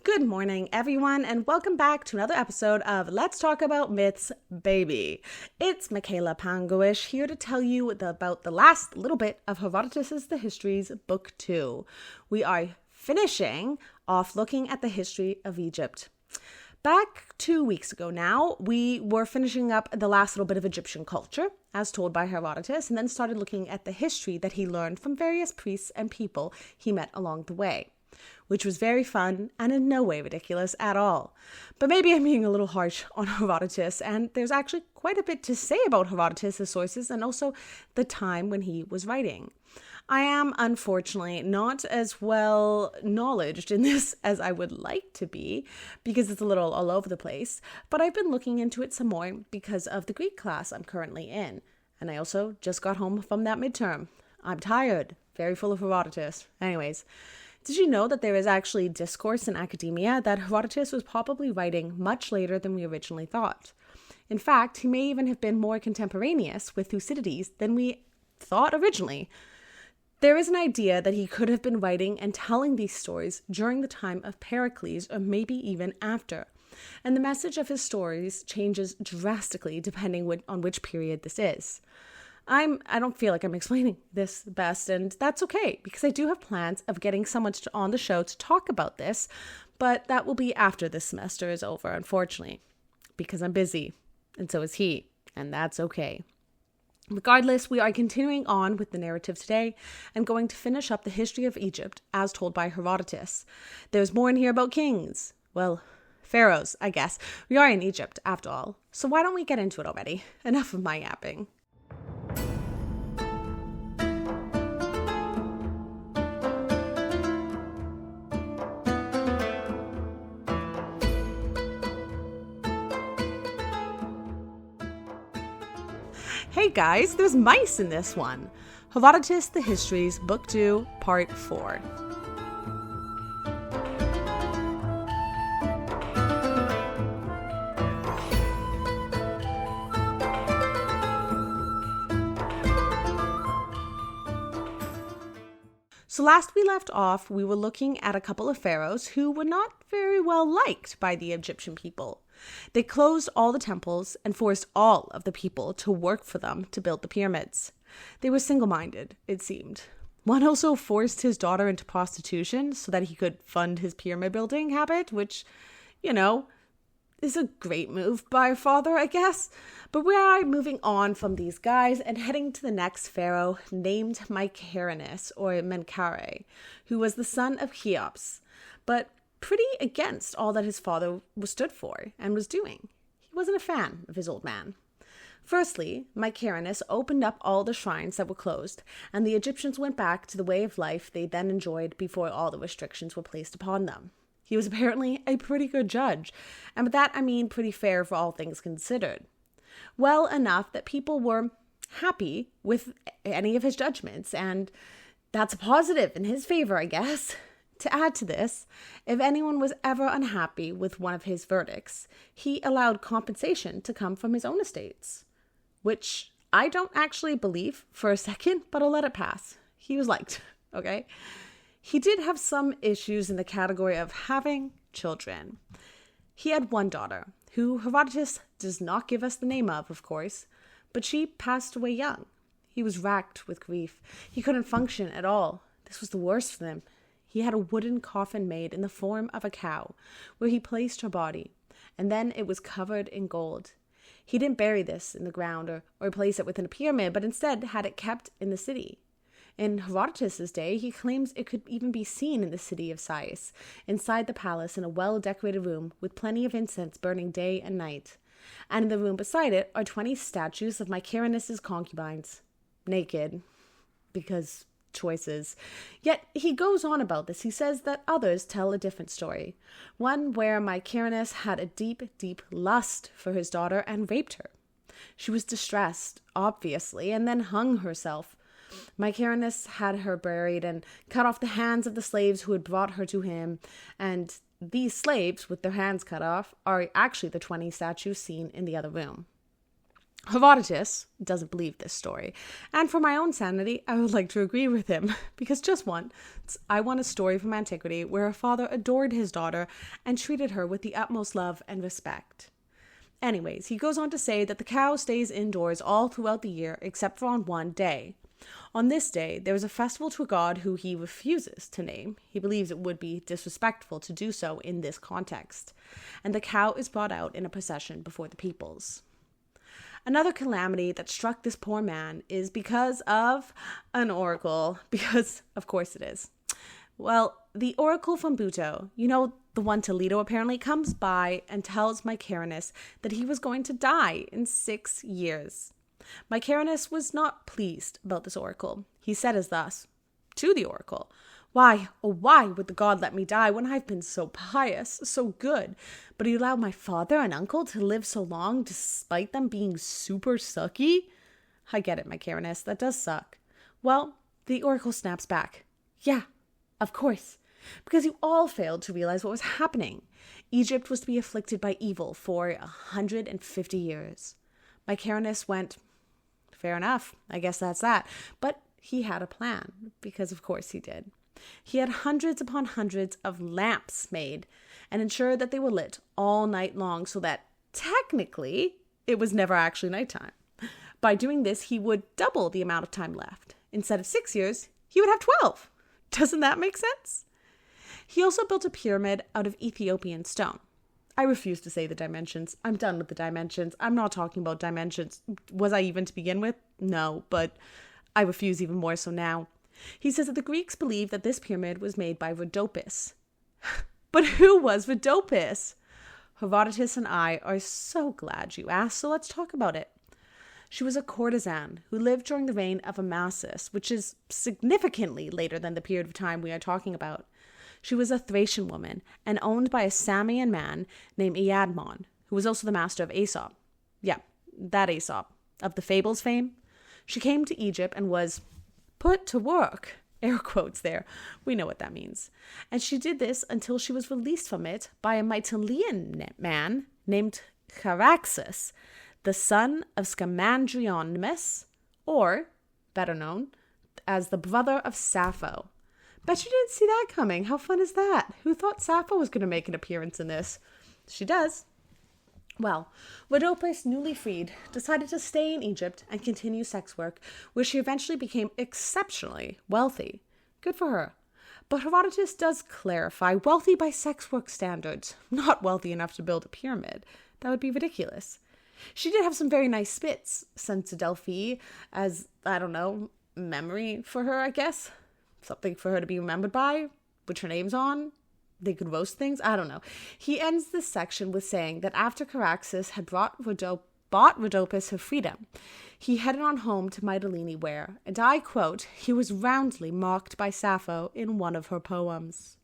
Good morning, everyone, and welcome back to another episode of Let's Talk About Myths, Baby. It's Michaela Pangowish here to tell you about the last little bit of Herodotus The Histories, Book 2. We are finishing off looking at the history of Egypt. Back 2 weeks ago now, we were finishing up the last little bit of Egyptian culture, as told by Herodotus, and then started looking at the history that he learned from various priests and people he met along the way, which was very fun and in no way ridiculous at all. But maybe I'm being a little harsh on Herodotus, and there's actually quite a bit to say about Herodotus' the sources and also the time when he was writing. I am, unfortunately, not as well knowledged in this as I would like to be, because it's a little all over the place, but I've been looking into it some more because of the Greek class I'm currently in, and I also just got home from that midterm. I'm tired, very full of Herodotus. Anyways, did you know that there is actually discourse in academia that Herodotus was probably writing much later than we originally thought? In fact, he may even have been more contemporaneous with Thucydides than we thought originally. There is an idea that he could have been writing and telling these stories during the time of Pericles or maybe even after. And the message of his stories changes drastically depending on which period this is. I don't feel like I'm explaining this best, and that's okay, because I do have plans of getting someone on the show to talk about this, but that will be after this semester is over, unfortunately, because I'm busy, and so is he, and that's okay. Regardless, we are continuing on with the narrative today and going to finish up the history of Egypt as told by Herodotus. There's more in here about kings. Well, pharaohs, I guess. We are in Egypt, after all. So why don't we get into it already? Enough of my yapping. Hey guys, there's mice in this one. Herodotus The Histories, Book 2, Part 4. So last we left off, we were looking at a couple of pharaohs who were not very well liked by the Egyptian people. They closed all the temples and forced all of the people to work for them to build the pyramids. They were single-minded, it seemed. One also forced his daughter into prostitution so that he could fund his pyramid building habit, which, is a great move by a father, I guess. But we are moving on from these guys and heading to the next pharaoh named Mycerinus, or Menkaure, who was the son of Cheops, but pretty against all that his father stood for and was doing. He wasn't a fan of his old man. Firstly, Mycerinus opened up all the shrines that were closed, and the Egyptians went back to the way of life they then enjoyed before all the restrictions were placed upon them. He was apparently a pretty good judge, and by that I mean pretty fair for all things considered. Well enough that people were happy with any of his judgments, and that's a positive in his favor, I guess. To add to this, if anyone was ever unhappy with one of his verdicts, he allowed compensation to come from his own estates, which I don't actually believe for a second, but I'll let it pass. He was liked, okay? He did have some issues in the category of having children. He had one daughter, who Herodotus does not give us the name of course, but she passed away young. He was racked with grief. He couldn't function at all. This was the worst for him. He had a wooden coffin made in the form of a cow, where he placed her body, and then it was covered in gold. He didn't bury this in the ground or place it within a pyramid, but instead had it kept in the city. In Herodotus' day, he claims it could even be seen in the city of Sais, inside the palace in a well-decorated room with plenty of incense burning day and night. And in the room beside it are 20 statues of Mycerinus' concubines, naked, because choices. Yet he goes on about this. He says that others tell a different story, one where Mycerinus had a deep, deep lust for his daughter and raped her. She was distressed, obviously, and then hung herself. Mycerinus had her buried and cut off the hands of the slaves who had brought her to him, and these slaves, with their hands cut off, are actually the 20 statues seen in the other room. Herodotus doesn't believe this story, and for my own sanity, I would like to agree with him, because just once, I want a story from antiquity where a father adored his daughter and treated her with the utmost love and respect. Anyways, he goes on to say that the cow stays indoors all throughout the year except for on one day. On this day, there is a festival to a god who he refuses to name. He believes it would be disrespectful to do so in this context, and the cow is brought out in a procession before the peoples. Another calamity that struck this poor man is because of an oracle, because of course it is. Well, the oracle from Buto, the one Toledo apparently, comes by and tells Mycerinus that he was going to die in 6 years. Mycerinus was not pleased about this oracle. He said as thus to the oracle, "Why, oh why would the god let me die when I've been so pious, so good, but he allowed my father and uncle to live so long despite them being super sucky?" I get it, Mycerinus, that does suck. Well, the oracle snaps back. Yeah, of course, because you all failed to realize what was happening. Egypt was to be afflicted by evil for 150 years. Mycerinus went, fair enough, I guess that's that. But he had a plan, because of course he did. He had hundreds upon hundreds of lamps made and ensured that they were lit all night long so that technically it was never actually nighttime. By doing this, he would double the amount of time left. Instead of 6 years, he would have 12. Doesn't that make sense? He also built a pyramid out of Ethiopian stone. I refuse to say the dimensions. I'm done with the dimensions. I'm not talking about dimensions. Was I even to begin with? No, but I refuse even more so now. He says that the Greeks believed that this pyramid was made by Rhodopis. But who was Rhodopis? Herodotus and I are so glad you asked, so let's talk about it. She was a courtesan who lived during the reign of Amasis, which is significantly later than the period of time we are talking about. She was a Thracian woman and owned by a Samian man named Iadmon, who was also the master of Aesop. Yeah, that Aesop, of the Fables fame. She came to Egypt and was put to work. Air quotes there. We know what that means. And she did this until she was released from it by a Mytilean man named Charaxus, the son of Scamandrionimus, or, better known, as the brother of Sappho. Bet you didn't see that coming. How fun is that? Who thought Sappho was going to make an appearance in this? She does. Well, Rhodopis, newly freed, decided to stay in Egypt and continue sex work, where she eventually became exceptionally wealthy. Good for her. But Herodotus does clarify wealthy by sex work standards, not wealthy enough to build a pyramid. That would be ridiculous. She did have some very nice spits sent to Delphi as, memory for her, I guess. Something for her to be remembered by, which her name's on. They could roast things. I don't know. He ends this section with saying that after Charaxus had bought Rhodopis her freedom, he headed on home to Mytilene where, and I quote, he was roundly mocked by Sappho in one of her poems.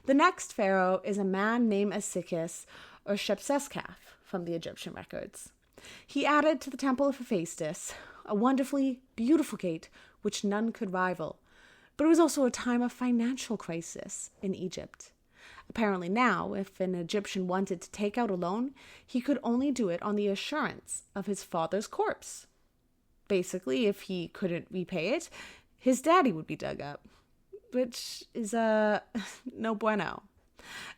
The next pharaoh is a man named Asichus or Shepseskaf from the Egyptian records. He added to the temple of Hephaestus a wonderfully beautiful gate which none could rival. But it was also a time of financial crisis in Egypt. Apparently now, if an Egyptian wanted to take out a loan, he could only do it on the assurance of his father's corpse. Basically, if he couldn't repay it, his daddy would be dug up, which is no bueno.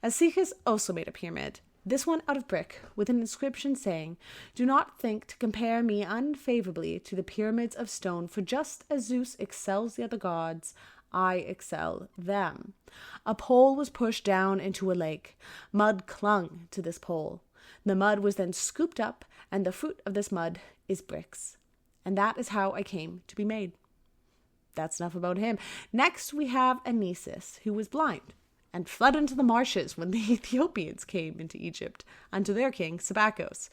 Asichus also made a pyramid, this one out of brick, with an inscription saying, "Do not think to compare me unfavorably to the pyramids of stone, for just as Zeus excels the other gods, I excel them." A pole was pushed down into a lake. Mud clung to this pole. The mud was then scooped up, and the fruit of this mud is bricks. And that is how I came to be made. That's enough about him. Next, we have Anisis, who was blind and fled into the marshes when the Ethiopians came into Egypt, unto their king, Sabakos.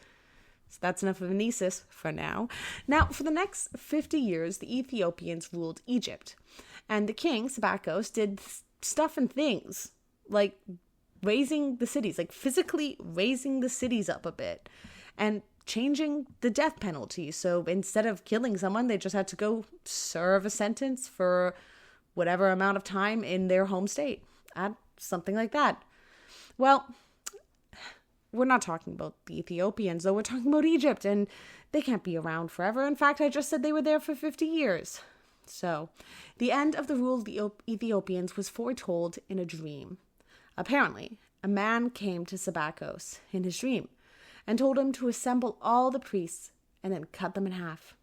So that's enough of Anesis for now. Now, for the next 50 years, the Ethiopians ruled Egypt. And the king, Sabakos, did stuff and things like raising the cities, like physically raising the cities up a bit and changing the death penalty. So instead of killing someone, they just had to go serve a sentence for whatever amount of time in their home state. Something like that. Well, we're not talking about the Ethiopians, though. We're talking about Egypt, and they can't be around forever. In fact, I just said they were there for 50 years. So, the end of the rule of the Ethiopians was foretold in a dream. Apparently, a man came to Sabakos in his dream and told him to assemble all the priests and then cut them in half.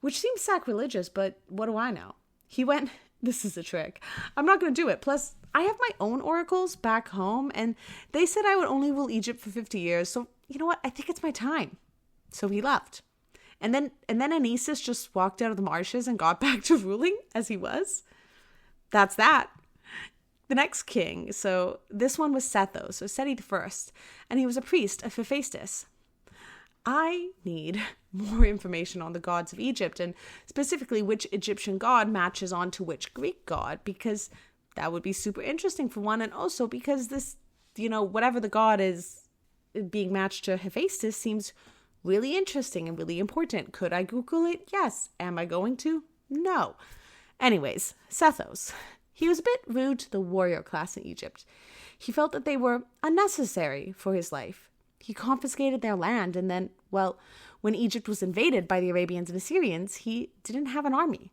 Which seems sacrilegious, but what do I know? He went, this is a trick. I'm not going to do it. Plus, I have my own oracles back home, and they said I would only rule Egypt for 50 years. So, you know what? I think it's my time. So he left. And then Anesis just walked out of the marshes and got back to ruling as he was. That's that. The next king, so this one was Sethos, so Seti I, and he was a priest of Hephaestus. I need more information on the gods of Egypt, and specifically which Egyptian god matches onto which Greek god, because that would be super interesting for one, and also because this, whatever the god is being matched to Hephaestus seems really interesting and really important. Could I Google it? Yes. Am I going to? No. Anyways, Sethos. He was a bit rude to the warrior class in Egypt. He felt that they were unnecessary for his life. He confiscated their land, and then, when Egypt was invaded by the Arabians and Assyrians, he didn't have an army.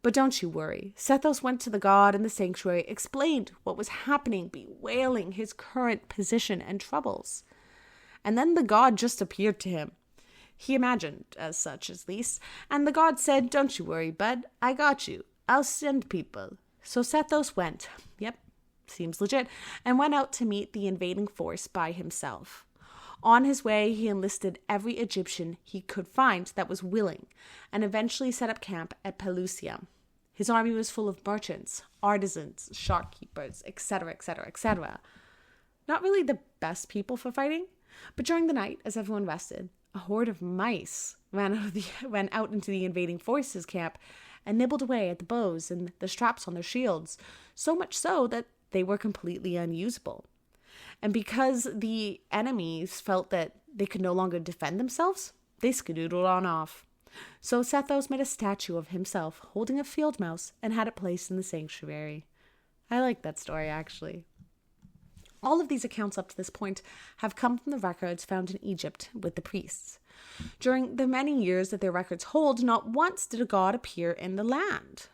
But don't you worry. Sethos went to the god in the sanctuary, explained what was happening, bewailing his current position and troubles. And then the god just appeared to him. He imagined as such, at least, and the god said, "Don't you worry, bud. I got you. I'll send people." So Sethos went. Yep, seems legit, and went out to meet the invading force by himself. On his way, he enlisted every Egyptian he could find that was willing, and eventually set up camp at Pelusium. His army was full of merchants, artisans, shopkeepers, etc., etc., etc. Not really the best people for fighting, but during the night, as everyone rested, a horde of mice ran out into the invading forces' camp and nibbled away at the bows and the straps on their shields, so much so that they were completely unusable. And because the enemies felt that they could no longer defend themselves, they skedoodled on off. So Sethos made a statue of himself holding a field mouse and had it placed in the sanctuary. I like that story, actually. All of these accounts up to this point have come from the records found in Egypt with the priests. During the many years that their records hold, not once did a god appear in the land.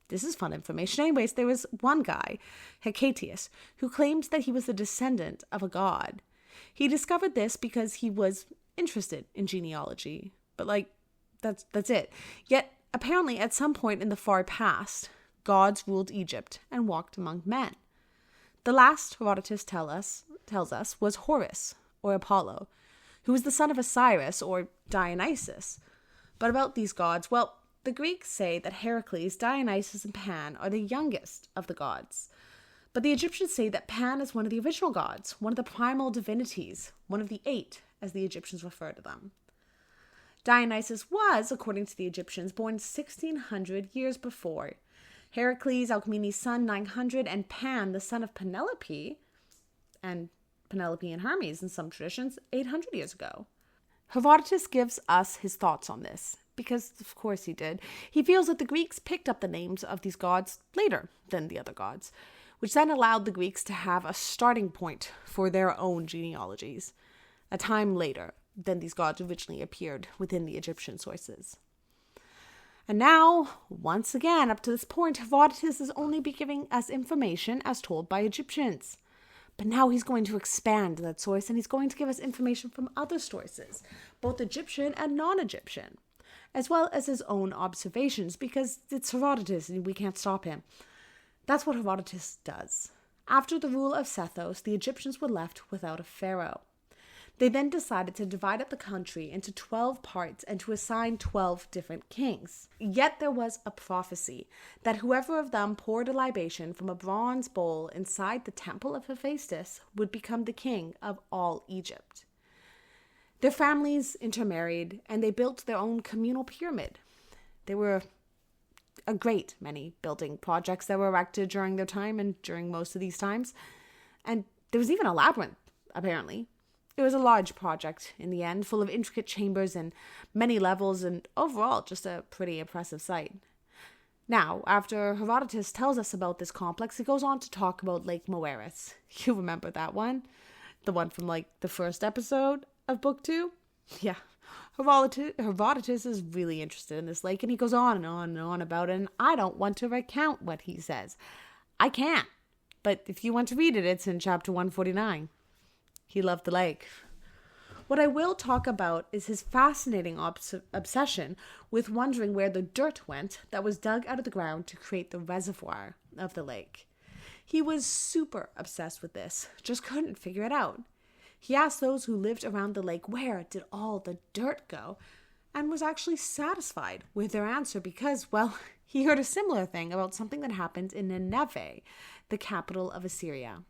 This is fun information. Anyways, there was one guy, Herodotus, who claimed that he was the descendant of a god. He discovered this because he was interested in genealogy. But that's it. Yet, apparently at some point in the far past, gods ruled Egypt and walked among men. The last Herodotus tells us was Horus, or Apollo, who was the son of Osiris, or Dionysus. But about these gods, the Greeks say that Heracles, Dionysus, and Pan are the youngest of the gods. But the Egyptians say that Pan is one of the original gods, one of the primal divinities, one of the 8, as the Egyptians refer to them. Dionysus was, according to the Egyptians, born 1600 years before. Heracles, Alcmene's son, 900, and Pan, the son of Penelope, and Penelope and Hermes in some traditions, 800 years ago. Herodotus gives us his thoughts on this, because of course he did. He feels that the Greeks picked up the names of these gods later than the other gods, which then allowed the Greeks to have a starting point for their own genealogies, a time later than these gods originally appeared within the Egyptian sources. And now, once again, up to this point, Herodotus is only be giving us information as told by Egyptians. But now he's going to expand that source, and he's going to give us information from other sources, both Egyptian and non-Egyptian, as well as his own observations, because it's Herodotus and we can't stop him. That's what Herodotus does. After the rule of Sethos, the Egyptians were left without a pharaoh. They then decided to divide up the country into 12 parts and to assign 12 different kings. Yet there was a prophecy that whoever of them poured a libation from a bronze bowl inside the temple of Hephaestus would become the king of all Egypt. Their families intermarried, and they built their own communal pyramid. There were a great many building projects that were erected during their time and during most of these times. And there was even a labyrinth, apparently. It was a large project in the end, full of intricate chambers and many levels, and overall just a pretty impressive sight. Now, after Herodotus tells us about this complex, he goes on to talk about Lake Moeris. You remember that one? The one from the first episode of book 2? Yeah. Herodotus is really interested in this lake, and he goes on and on and on about it, and I don't want to recount what he says. I can't. But if you want to read it, it's in chapter 149. He loved the lake. What I will talk about is his fascinating obsession with wondering where the dirt went that was dug out of the ground to create the reservoir of the lake. He was super obsessed with this, just couldn't figure it out. He asked those who lived around the lake where did all the dirt go, and was actually satisfied with their answer because, well, he heard a similar thing about something that happened in Nineveh, the capital of Assyria.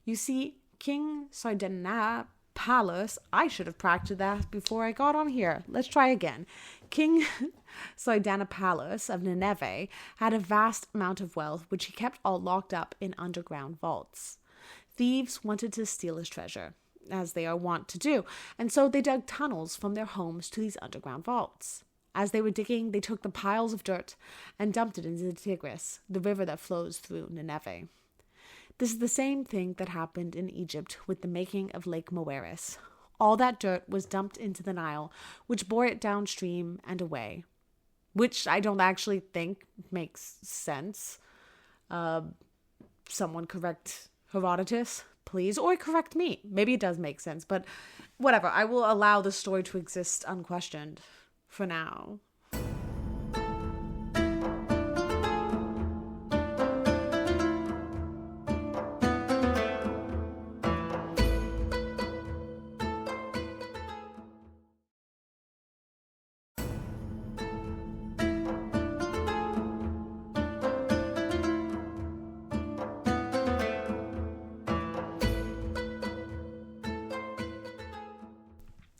You see, King Sardanapalus, I should have practiced that before I got on here. Let's try again. King Sardanapalus of Nineveh had a vast amount of wealth, which he kept all locked up in underground vaults. Thieves wanted to steal his treasure, as they are wont to do, and so they dug tunnels from their homes to these underground vaults. As they were digging, they took the piles of dirt and dumped it into the Tigris, the river that flows through Nineveh. This is the same thing that happened in Egypt with the making of Lake Moeris. All that dirt was dumped into the Nile, which bore it downstream and away, which I don't actually think makes sense. Someone correct Herodotus, please, or correct me. Maybe it does make sense, but whatever. I will allow the story to exist unquestioned for now.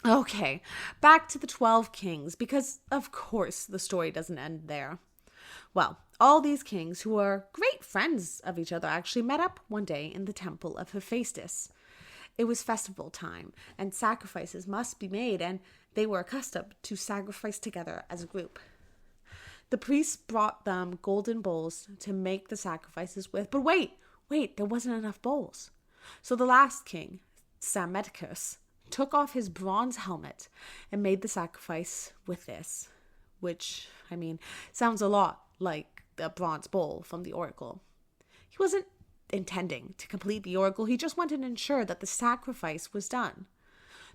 Okay, back to the 12 kings, because of course the story doesn't end there. Well, all these kings, who were great friends of each other, actually met up one day in the temple of Hephaestus. It was festival time, and sacrifices must be made, and they were accustomed to sacrifice together as a group. The priests brought them golden bowls to make the sacrifices with, but wait, there wasn't enough bowls. So the last king, Psammetichus, took off his bronze helmet and made the sacrifice with this, which, sounds a lot like the bronze bowl from the oracle. He wasn't intending to complete the oracle, he just wanted to ensure that the sacrifice was done.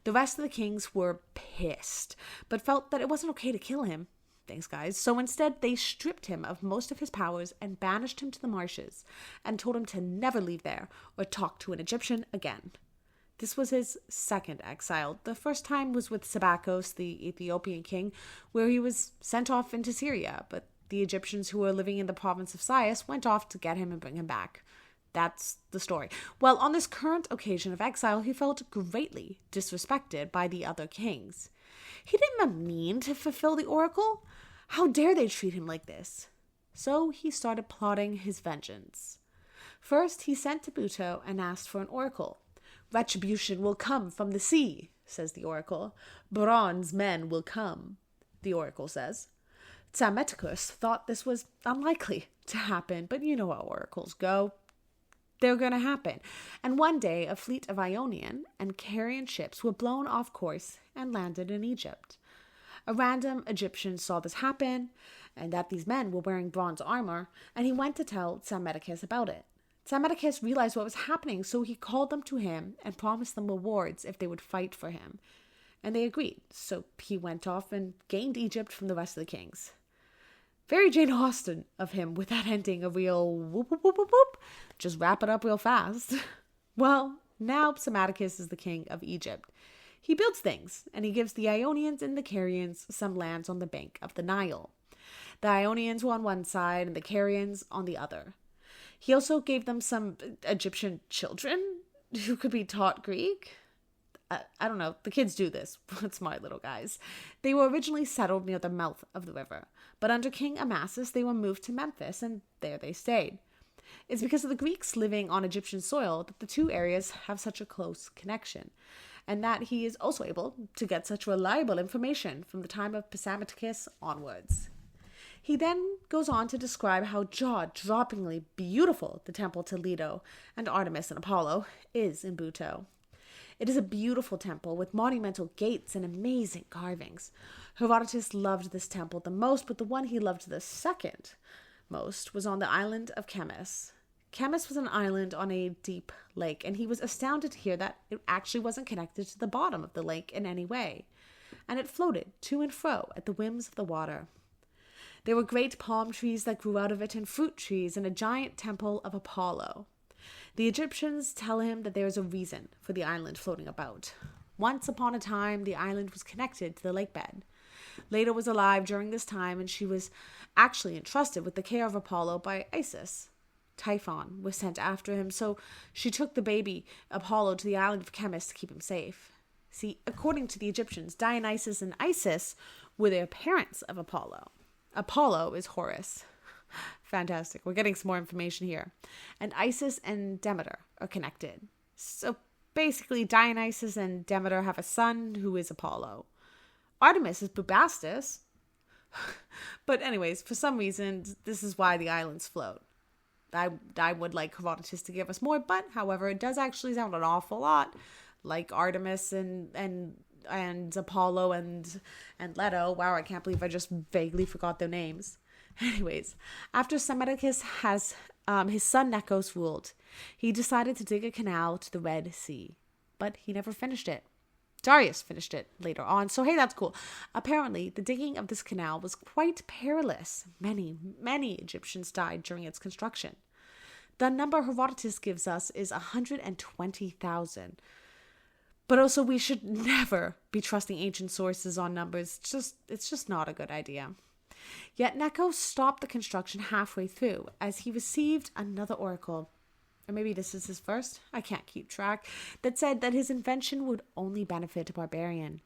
The rest of the kings were pissed, but felt that it wasn't okay to kill him. Thanks, guys. So instead, they stripped him of most of his powers and banished him to the marshes and told him to never leave there or talk to an Egyptian again. This was his second exile. The first time was with Sabakos, the Ethiopian king, where he was sent off into Syria, but the Egyptians who were living in the province of Sais went off to get him and bring him back. That's the story. Well, on this current occasion of exile, he felt greatly disrespected by the other kings. He didn't mean to fulfill the oracle. How dare they treat him like this? So he started plotting his vengeance. First, he sent to Buto and asked for an oracle. Retribution will come from the sea, says the oracle. Bronze men will come, the oracle says. Psammetichus thought this was unlikely to happen, but you know how oracles go. They're going to happen. And one day, a fleet of Ionian and Carian ships were blown off course and landed in Egypt. A random Egyptian saw this happen, and that these men were wearing bronze armor, and he went to tell Psammetichus about it. Psammetichus realized what was happening, so he called them to him and promised them rewards if they would fight for him. And they agreed, so he went off and gained Egypt from the rest of the kings. Very Jane Austen of him, with that ending a real whoop, whoop, whoop, whoop, whoop. Just wrap it up real fast. Well, now Psammetichus is the king of Egypt. He builds things, and he gives the Ionians and the Carians some lands on the bank of the Nile. The Ionians were on one side and the Carians on the other. He also gave them some Egyptian children who could be taught Greek. I don't know, the kids do this. Smart little guys. They were originally settled near the mouth of the river, but under King Amasis, they were moved to Memphis, and there they stayed. It's because of the Greeks living on Egyptian soil that the two areas have such a close connection, and that he is also able to get such reliable information from the time of Psammetichus onwards. He then goes on to describe how jaw-droppingly beautiful the temple to Leto and Artemis and Apollo is in Buto. It is a beautiful temple with monumental gates and amazing carvings. Herodotus loved this temple the most, but the one he loved the second most was on the island of Chemis. Chemis was an island on a deep lake, and he was astounded to hear that it actually wasn't connected to the bottom of the lake in any way, and it floated to and fro at the whims of the water. There were great palm trees that grew out of it and fruit trees and a giant temple of Apollo. The Egyptians tell him that there is a reason for the island floating about. Once upon a time, the island was connected to the lake bed. Leto was alive during this time, and she was actually entrusted with the care of Apollo by Isis. Typhon was sent after him, so she took the baby Apollo to the island of Chemis to keep him safe. See, according to the Egyptians, Dionysus and Isis were the parents of Apollo. Apollo is Horus. Fantastic. We're getting some more information here. And Isis and Demeter are connected. So basically, Dionysus and Demeter have a son who is Apollo. Artemis is Bubastis. But anyways, for some reason, this is why the islands float. I would like Herodotus to give us more, but however, it does actually sound an awful lot like Artemis and Apollo and Leto. Wow, I can't believe I just vaguely forgot their names. Anyways, after Psammetichus has his son Necos ruled, he decided to dig a canal to the Red Sea, but he never finished it. Darius finished it later on, so hey, that's cool. Apparently, the digging of this canal was quite perilous. Many Egyptians died during its construction. The number Herodotus gives us is 120,000. But also, we should never be trusting ancient sources on numbers. It's just not a good idea. Yet Necho stopped the construction halfway through as he received another oracle, or maybe this is his first, I can't keep track, that said that his invention would only benefit a barbarian.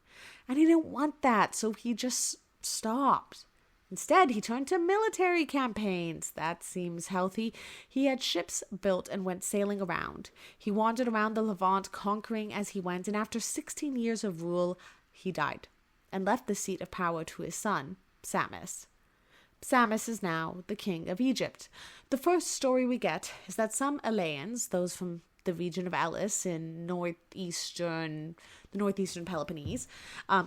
And he didn't want that, so he just stopped. Instead, he turned to military campaigns. That seems healthy. He had ships built and went sailing around. He wandered around the Levant, conquering as he went, and after 16 years of rule, he died and left the seat of power to his son, Psammis. Psammis is now the king of Egypt. The first story we get is that some Eleans, those from the region of Elis in the northeastern Peloponnese,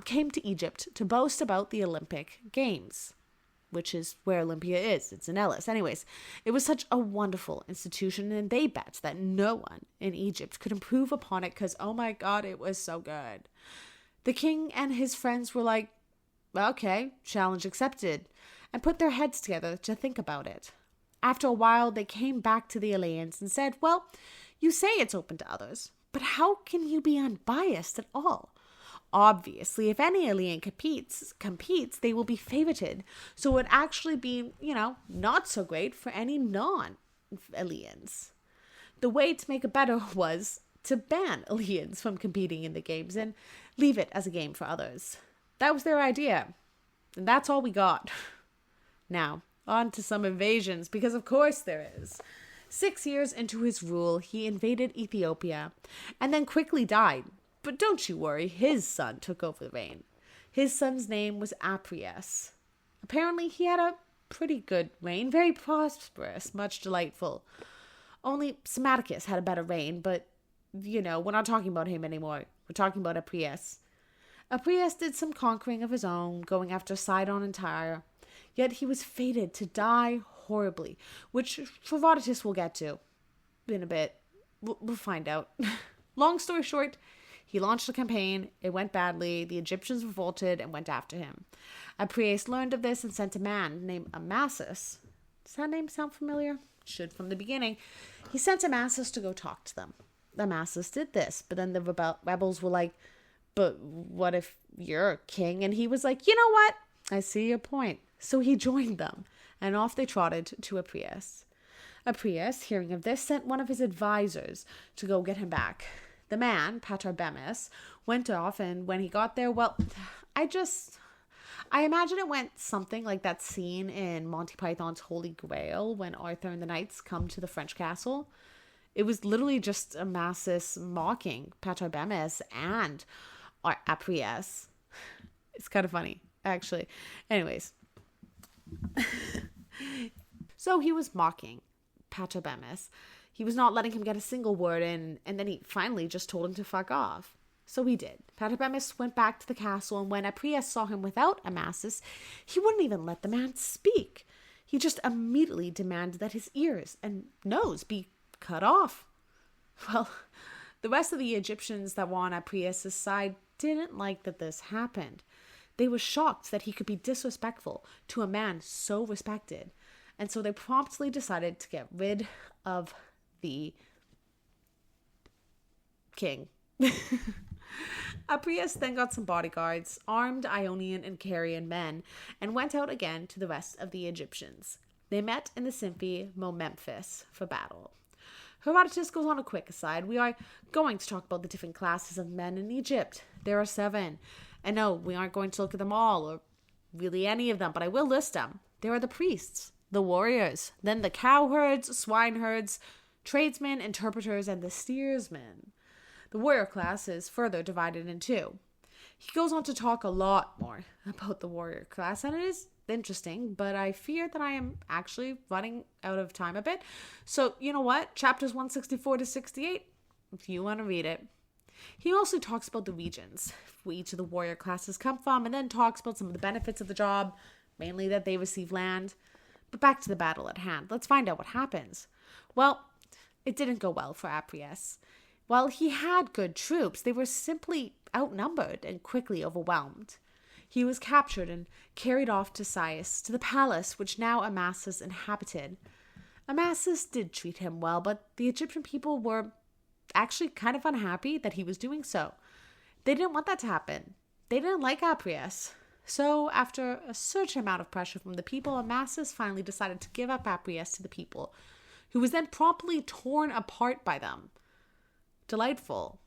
came to Egypt to boast about the Olympic Games, which is where Olympia is. It's in Elis. Anyways, it was such a wonderful institution, and they bet that no one in Egypt could improve upon it because, oh my God, it was so good. The king and his friends were like, okay, challenge accepted, and put their heads together to think about it. After a while, they came back to the Eleans and said, well, you say it's open to others, but how can you be unbiased at all? Obviously, if any Elean competes, they will be favorited. So it would actually be, not so great for any non-Eleans. The way to make it better was to ban Eleans from competing in the games and leave it as a game for others. That was their idea. And that's all we got. Now, on to some invasions, because of course there is. 6 years into his rule, he invaded Ethiopia and then quickly died. But don't you worry, his son took over the reign. His son's name was Apries. Apparently, he had a pretty good reign, very prosperous, much delightful. Only Psammetichus had a better reign, but, we're not talking about him anymore. We're talking about Apries. Apries did some conquering of his own, going after Sidon and Tyre. Yet he was fated to die horribly, which Herodotus will get to in a bit. We'll find out. Long story short, he launched a campaign. It went badly. The Egyptians revolted and went after him. Apries learned of this and sent a man named Amasis. Does that name sound familiar? Should from the beginning. He sent Amasis to go talk to them. Amasis did this, but then the rebels were like, but what if you're king? And he was like, you know what? I see your point. So he joined them, and off they trotted to Apries. Apries, hearing of this, sent one of his advisors to go get him back. The man, Patarbemis, went off, and when he got there, well, I imagine it went something like that scene in Monty Python's Holy Grail when Arthur and the knights come to the French castle. It was literally just Amasis mocking Patarbemis and Apries. It's kind of funny, actually. Anyways. So he was mocking Patarbemis. He was not letting him get a single word in, and then he finally just told him to fuck off. So he did. Patarbemis went back to the castle, and when Apries saw him without Amasis, he wouldn't even let the man speak. He just immediately demanded that his ears and nose be cut off. Well, the rest of the Egyptians that were on Apries' side didn't like that this happened. They were shocked that he could be disrespectful to a man so respected, and so they promptly decided to get rid of the king. Apries then got some bodyguards, armed Ionian and Carian men, and went out again to the rest of the Egyptians. They met in the Symphy Momemphis for battle. Herodotus goes on a quick aside. We are going to talk about the different classes of men in Egypt. There are 7. And no, we aren't going to look at them all, or really any of them, but I will list them. There are the priests, the warriors, then the cowherds, swineherds, tradesmen, interpreters, and the steersmen. The warrior class is further divided in 2. He goes on to talk a lot more about the warrior class, and it is interesting, but I fear that I am actually running out of time a bit. So, you know what? Chapters 164 to 68, if you want to read it. He also talks about the regions where each of the warrior classes come from, and then talks about some of the benefits of the job, mainly that they receive land. But back to the battle at hand. Let's find out what happens. Well, it didn't go well for Apries. While he had good troops, they were simply outnumbered and quickly overwhelmed. He was captured and carried off to Sais, to the palace which now Amasis inhabited. Amasis did treat him well, but the Egyptian people were actually kind of unhappy that he was doing so. They didn't want that to happen. They didn't like Apries. So, after a certain amount of pressure from the people, Amasis finally decided to give up Apries to the people, who was then promptly torn apart by them. Delightful.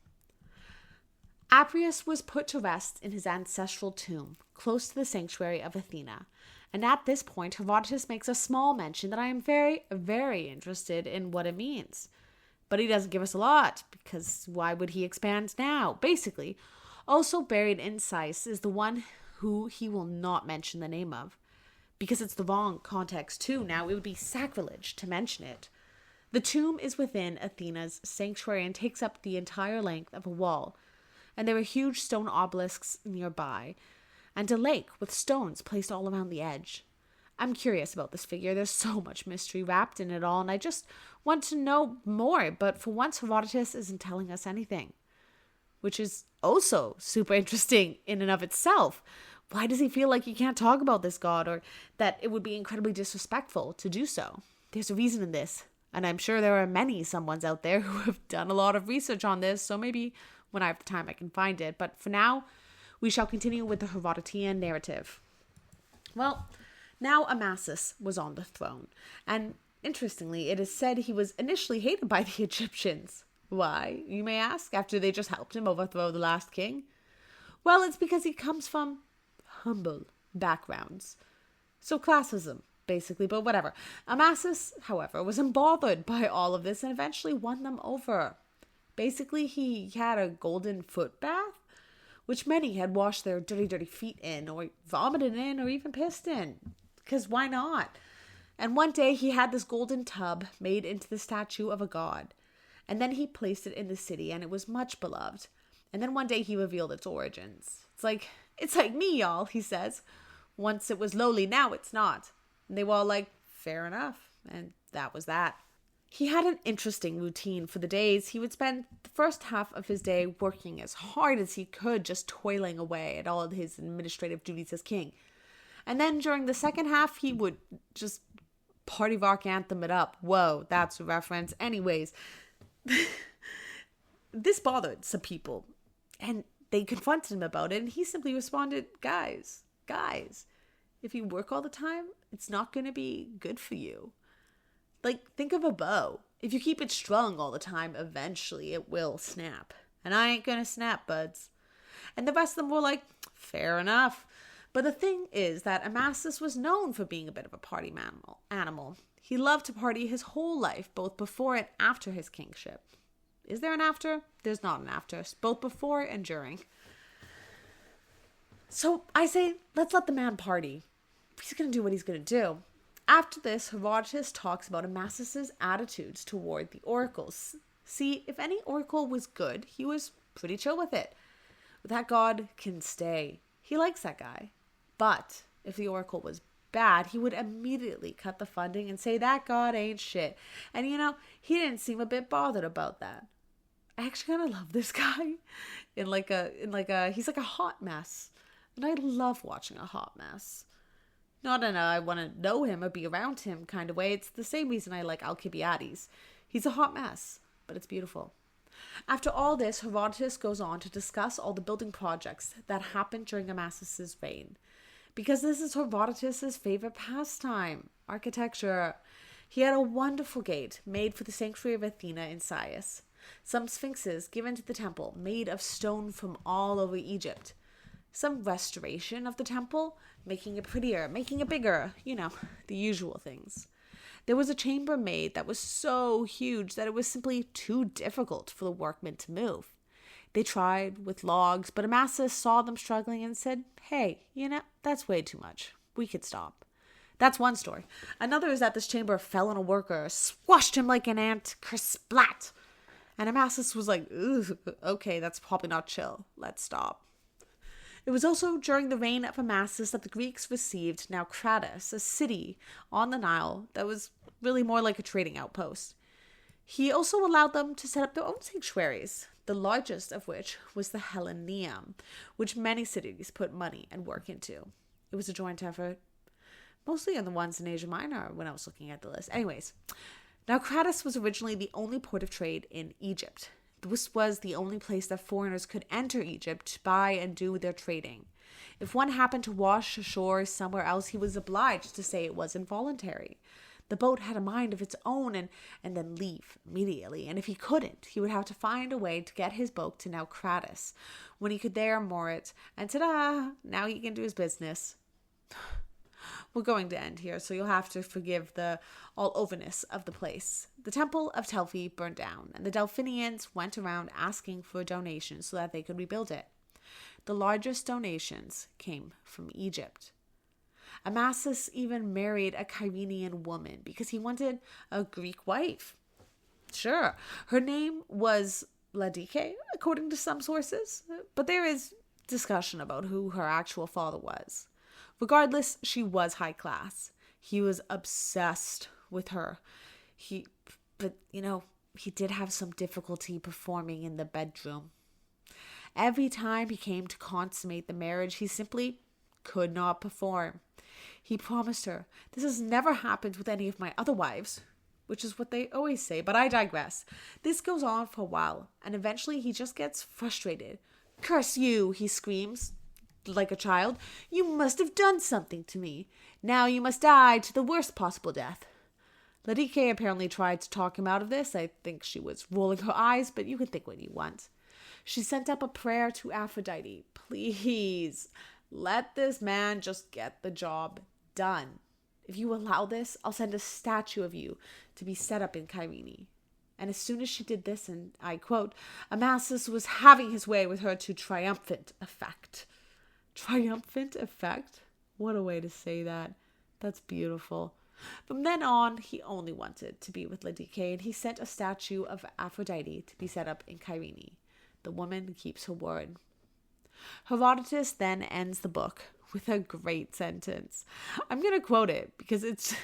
Apries was put to rest in his ancestral tomb, close to the sanctuary of Athena. And at this point, Herodotus makes a small mention that I am very, very interested in what it means. But he doesn't give us a lot, because why would he expand now? Basically, also buried in Sais is the one who he will not mention the name of, because it's the wrong context too. Now, it would be sacrilege to mention it. The tomb is within Athena's sanctuary and takes up the entire length of a wall, and there are huge stone obelisks nearby, and a lake with stones placed all around the edge. I'm curious about this figure. There's so much mystery wrapped in it all, and I just want to know more, but for once Herodotus isn't telling us anything, which is also super interesting in and of itself. Why does he feel like he can't talk about this god, or that it would be incredibly disrespectful to do so? There's a reason in this, and I'm sure there are many someones out there who have done a lot of research on this, so maybe when I have the time I can find it. But for now, we shall continue with the Herodotean narrative. Well, now Amasis was on the throne, and interestingly, it is said he was initially hated by the Egyptians. Why, you may ask, after they just helped him overthrow the last king? Well, it's because he comes from humble backgrounds. So classism, basically, but whatever. Amasis, however, was unbothered by all of this and eventually won them over. Basically, he had a golden foot bath, which many had washed their dirty, dirty feet in, or vomited in, or even pissed in. Because why not? And one day he had this golden tub made into the statue of a god. And then he placed it in the city, and it was much beloved. And then one day he revealed its origins. It's like me, y'all, he says. Once it was lowly, now it's not. And they were all like, fair enough. And that was that. He had an interesting routine for the days. He would spend the first half of his day working as hard as he could, just toiling away at all of his administrative duties as king. And then during the second half, he would just party rock anthem it up. Whoa, that's a reference. Anyways, this bothered some people, and they confronted him about it, and he simply responded, guys, if you work all the time, it's not going to be good for you. Think of a bow. If you keep it strung all the time, eventually it will snap. And I ain't going to snap, buds. And the rest of them were like, fair enough. But the thing is that Amasis was known for being a bit of a party animal. He loved to party his whole life, both before and after his kingship. Is there an after? There's not an after. It's both before and during. So I say, let's let the man party. He's going to do what he's going to do. After this, Herodotus talks about Amasis's attitudes toward the oracles. See, if any oracle was good, he was pretty chill with it. That god can stay. He likes that guy. But if the oracle was bad, he would immediately cut the funding and say that god ain't shit. And he didn't seem a bit bothered about that. I actually kind of love this guy he's like a hot mess. And I love watching a hot mess. Not in a I want to know him or be around him kind of way. It's the same reason I like Alcibiades. He's a hot mess, but it's beautiful. After all this, Herodotus goes on to discuss all the building projects that happened during Amasis's reign. Because this is Herodotus' favorite pastime, architecture. He had a wonderful gate made for the sanctuary of Athena in Sais. Some sphinxes given to the temple made of stone from all over Egypt. Some restoration of the temple, making it prettier, making it bigger, the usual things. There was a chamber made that was so huge that it was simply too difficult for the workmen to move. They tried with logs, but Amasis saw them struggling and said, hey, that's way too much. We could stop. That's one story. Another is that this chamber fell on a worker, squashed him like an ant, kersplat. And Amasis was like, ooh, okay, that's probably not chill. Let's stop. It was also during the reign of Amasis that the Greeks received Naucratis, a city on the Nile that was really more like a trading outpost. He also allowed them to set up their own sanctuaries, the largest of which was the Helleneum, which many cities put money and work into. It was a joint effort, mostly on the ones in Asia Minor when I was looking at the list. Anyways, Naucratis was originally the only port of trade in Egypt. This was the only place that foreigners could enter Egypt to buy and do their trading. If one happened to wash ashore somewhere else, he was obliged to say it was involuntary. The boat had a mind of its own and then leave immediately. And if he couldn't, he would have to find a way to get his boat to Naucratis, when he could there moor it, and ta-da, now he can do his business. We're going to end here, so you'll have to forgive the all-overness of the place. The temple of Delphi burned down, and the Delphinians went around asking for donations so that they could rebuild it. The largest donations came from Egypt. Amasis even married a Cyrenian woman because he wanted a Greek wife. Sure, her name was Ladike, according to some sources, but there is discussion about who her actual father was. Regardless, she was high class. He was obsessed with her. He did have some difficulty performing in the bedroom. Every time he came to consummate the marriage, he simply could not perform. He promised her, this has never happened with any of my other wives, which is what they always say, but I digress. This goes on for a while, and eventually he just gets frustrated. Curse you, he screams. Like a child, you must have done something to me. Now you must die to the worst possible death. Ladike apparently tried to talk him out of this. I think she was rolling her eyes, but you can think what you want. She sent up a prayer to Aphrodite. Please, let this man just get the job done. If you allow this, I'll send a statue of you to be set up in Cyrene. And as soon as she did this, and I quote, Amasis was having his way with her to triumphant effect. Triumphant effect? What a way to say that. That's beautiful. From then on, he only wanted to be with Ladike, and he sent a statue of Aphrodite to be set up in Cyrene. The woman keeps her word. Herodotus then ends the book with a great sentence. I'm going to quote it because it's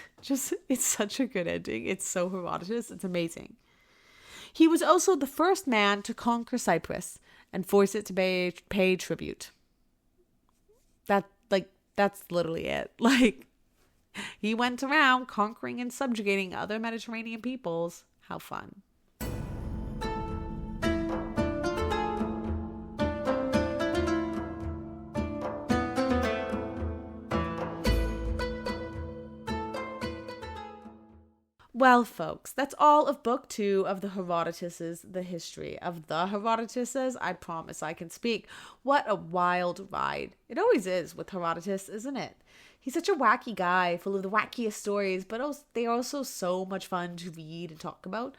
such a good ending. It's so Herodotus. It's amazing. He was also the first man to conquer Cyprus and force it to pay tribute. That's literally it. He went around conquering and subjugating other Mediterranean peoples. How fun. Well, folks, that's all of book 2 of the Herodotus's The History of the Herodotuses. I promise I can speak. What a wild ride. It always is with Herodotus, isn't it? He's such a wacky guy, full of the wackiest stories, but also, they are also so much fun to read and talk about.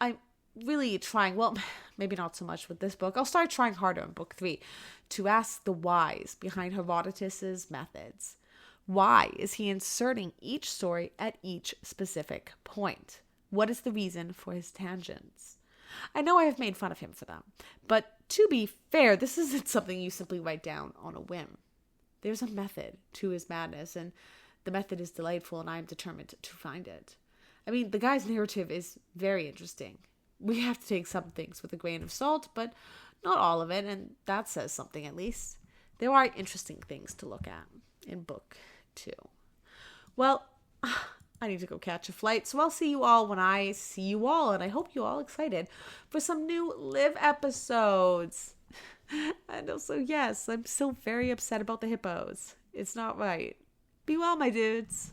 I'm really trying, well, maybe not so much with this book. I'll start trying harder in book 3 to ask the whys behind Herodotus's methods. Why is he inserting each story at each specific point? What is the reason for his tangents? I know I have made fun of him for them, but to be fair, this isn't something you simply write down on a whim. There's a method to his madness, and the method is delightful, and I am determined to find it. I mean, the guy's narrative is very interesting. We have to take some things with a grain of salt, but not all of it, and that says something at least. There are interesting things to look at in book 2. Well, I need to go catch a flight, so I'll see you all when I see you all, and I hope you all excited for some new live episodes. And also, yes, I'm still very upset about the hippos. It's not right. Be well, my dudes.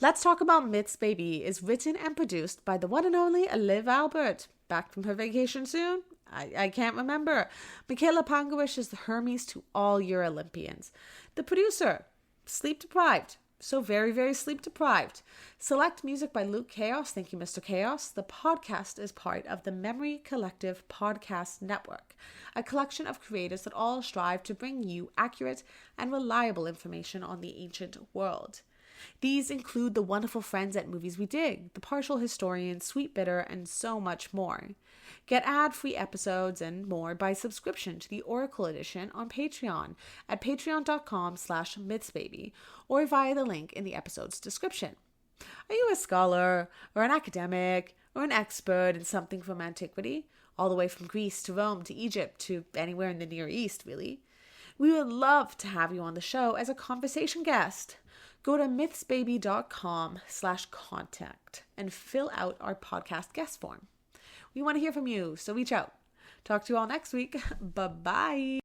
Let's Talk About Myths, Baby is written and produced by the one and only Liv Albert. Back from her vacation soon? I can't remember. Michaela Pangowish is the Hermes to all your Olympians. The producer, sleep deprived. So very, very sleep deprived. Select music by Luke Chaos. Thank you, Mr. Chaos. The podcast is part of the Memory Collective Podcast Network, a collection of creators that all strive to bring you accurate and reliable information on the ancient world. These include the wonderful friends at Movies We Dig, the Partial Historian, Sweet Bitter, and so much more. Get ad-free episodes and more by subscription to the Oracle Edition on Patreon at patreon.com/mythsbaby or via the link in the episode's description. Are you a scholar or an academic or an expert in something from antiquity, all the way from Greece to Rome to Egypt to anywhere in the Near East, really? We would love to have you on the show as a conversation guest. Go to mythsbaby.com/contact and fill out our podcast guest form. We want to hear from you, so reach out. Talk to you all next week. Bye-bye.